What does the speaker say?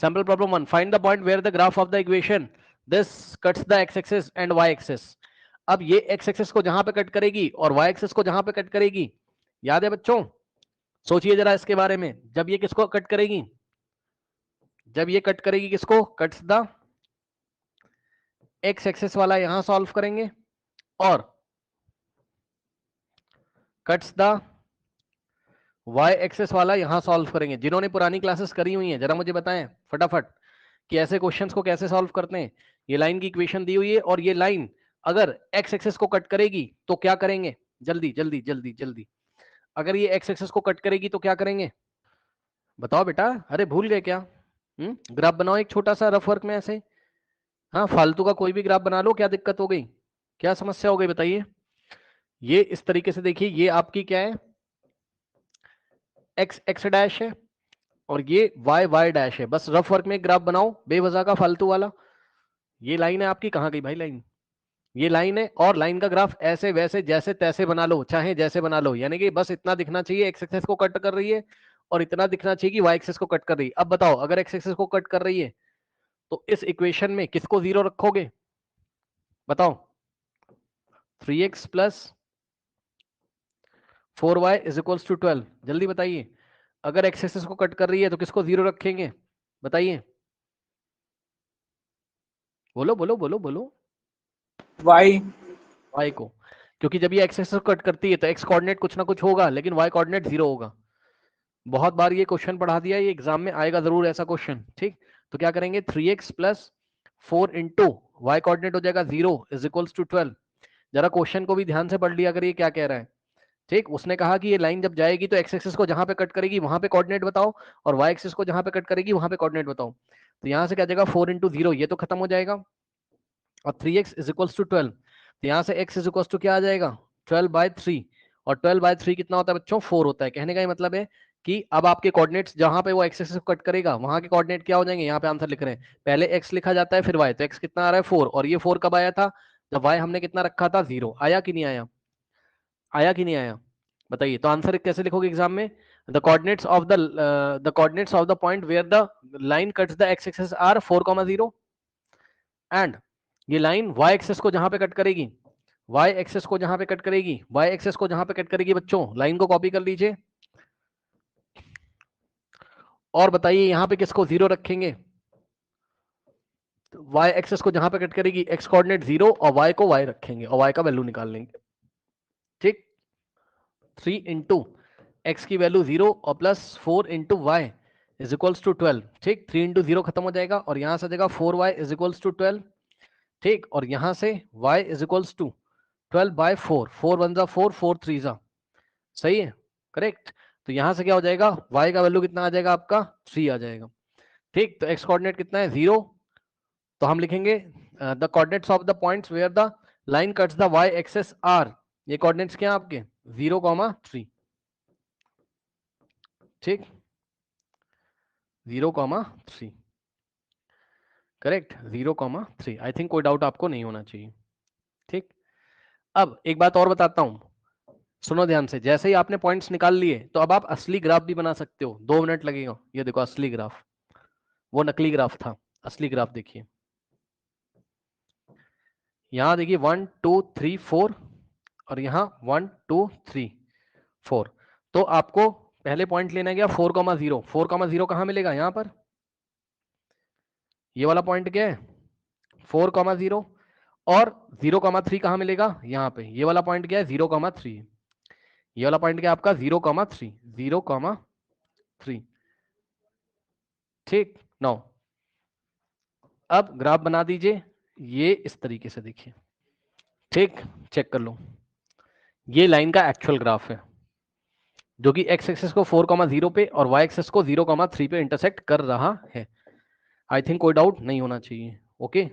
Sample problem 1, find the point where the graph of the equation this cuts the x axis and y axis. अब ये x axis को जहां पे cut करेगी और Y axis को जहां पे कट करेगी, याद है बच्चों? सोचिए जरा इसके बारे में। जब ये किसको कट करेगी? जब ये कट करेगी किसको? कट्स द एक्स एक्सिस वाला यहां सॉल्व करेंगे और कट्स द वाई एक्सिस वाला यहां सॉल्व करेंगे। जिन्होंने पुरानी क्लासेस करी हुई हैं जरा मुझे बताएं फटाफट कि ऐसे क्वेश्चंस को कैसे सॉल्व करते हैं। ये लाइन की इक्वेशन दी हुई है और ये लाइन अगर एक्स एक्सिस को कट करेगी तो क्या करेंगे? जल्दी जल्दी जल्दी जल्दी। अगर ये एक्स एक्सिस को कट करेगी तो क्या करेंगे? बताओ बेटा, अरे भूल गए क्या? ग्राफ बनाओ एक छोटा सा रफ वर्क में ऐसे। हाँ, फालतू का कोई भी ग्राफ बना लो, क्या दिक्कत हो गई? क्या समस्या हो गई बताइए? ये इस तरीके से देखिए, ये आपकी क्या है? एक्स एक्स डैश है और ये वाई वाई डैश है। बस रफ वर्क में एक ग्राफ बनाओ बेवजह का फालतू वाला। ये लाइन है आपकी, कहाँ गई भाई लाइन? ये लाइन है और लाइन का ग्राफ ऐसे वैसे जैसे तैसे बना लो, चाहे जैसे बना लो, यानी कि बस इतना दिखना चाहिए एक्स एक्सिस को कट कर रही है और इतना दिखना चाहिए कि वाई एक्सिस को कट कर रही है। अब बताओ, अगर एक्स एक्सिस को कट कर रही है तो इस इक्वेशन में किसको जीरो रखोगे? बताओ। 3x plus 4y is equals to 12। जल्दी बताइए, अगर एक्स एक्सिस को कट कर रही है तो किसको जीरो रखेंगे? बताइए, बोलो बोलो बोलो बोलो। y y को, क्योंकि जब ये एक्स एक्सिस को कट करती है तो एक्स कोऑर्डिनेट कुछ ना कुछ होगा लेकिन y कोऑर्डिनेट जीरो होगा। बहुत बार ये क्वेश्चन पढ़ा दिया, ये एग्जाम में आएगा जरूर ऐसा क्वेश्चन। ठीक, तो क्या करेंगे? 3x plus 4 into Y coordinate हो जाएगा 0 इज इक्वल्स टू 12। जरा क्वेश्चन को भी ध्यान से पढ़ लिया, अगर ये क्या कह रहा है। ठीक, उसने कहा कि ये लाइन जब जाएगी तो एक्स एक्सिस को जहां पे कट करेगी वहां पे कोऑर्डिनेट बताओ और वाई एक्सिस को जहां पे कट करेगी वहां पे कोऑर्डिनेट बताओ। तो यहां से क्या जाएगा? 4 इंटू 0, ये तो खत्म हो जाएगा और 3x इज इक्वल्स टू 12। तो यहाँ से x इज इक्वल्स टू क्या आ जाएगा? 12/3। और 12/3 कितना होता है बच्चों? 4 होता है। कहने का ये मतलब है कि अब आपके कोऑर्डिनेट्स जहां पे वो x एक्सिस को कट करेगा वहां के कोऑर्डिनेट क्या हो जाएंगे? यहाँ पे आंसर लिख रहे हैं, पहले x लिखा जाता है फिर y। तो x कितना आ रहा है? 4। और ये 4 कब आया था? जब y हमने कितना रखा था? 0। आया कि नहीं आया? आया कि नहीं आया? बताइए। तो आंसर कैसे लिखोगे एग्जाम में? The point where the line cuts the x axis are 4,0 and ये लाइन y एक्सिस को जहां पे कट करेगी, y एक्सिस को जहां पे कट करेगी, y एक्सिस को जहां पे कट करेगी बच्चों, लाइन को कॉपी कर लीजिए और बताइए यहां पे किसको जीरो रखेंगे? y एक्सिस को जहां पे कट करेगी x कोऑर्डिनेट 0 और y को y रखेंगे और y का वैल्यू निकाल लेंगे। ठीक, 3 इंटू एक्स की वैल्यू 0 और plus 4 into y is equals to 12। ठीक, 3 इंटू 0 खत्म हो जाएगा और यहां से आ जाएगा 4y इज इक्वल्स टू 12। ठीक, और यहां से y इज इक्वल्स टू 12/4। 4 1 जा 4, 4 3 जा, सही है, करेक्ट। तो यहां से क्या हो जाएगा? y का वैल्यू कितना आ जाएगा आपका? 3 आ जाएगा। ठीक, तो x कोऑर्डिनेट कितना है? 0। तो हम लिखेंगे the coordinates of the points where the line cuts the y axis are. ये कोऑर्डिनेट्स क्या है आपके? 0,3। ठीक, 0,3, करेक्ट, 0,3। आई थिंक कोई डाउट आपको नहीं होना चाहिए। ठीक, अब एक बात और बताता हूं, सुनो ध्यान से। जैसे ही आपने पॉइंट्स निकाल लिए तो अब आप असली ग्राफ भी बना सकते हो। 2 मिनट लगेगा। ये देखो असली ग्राफ, वो नकली ग्राफ था, असली ग्राफ देखिए। यहां देखिए 1 2 3 4 और यहां 1 2 3 4। तो आपको पहले पॉइंट लेना गया 4,0। 4,0 कहां मिलेगा? यहां पर ये वाला पॉइंट क्या है? 4,0 और 0,3 कहां मिलेगा? यहाँ पे ये वाला पॉइंट क्या है? 0,3। ये वाला पॉइंट क्या है आपका? 0,3, 0,3। ठीक, नाउ अब ग्राफ बना दीजिए, ये इस तरीके से देखिए। ठीक, चेक कर लो, ये लाइन का एक्चुअल ग्राफ है जो कि x एक्सिस को 4,0 पे और y एक्सिस को 0,3 पे इंटरसेक्ट कर रहा है। आई थिंक कोई डाउट नहीं होना चाहिए। ओके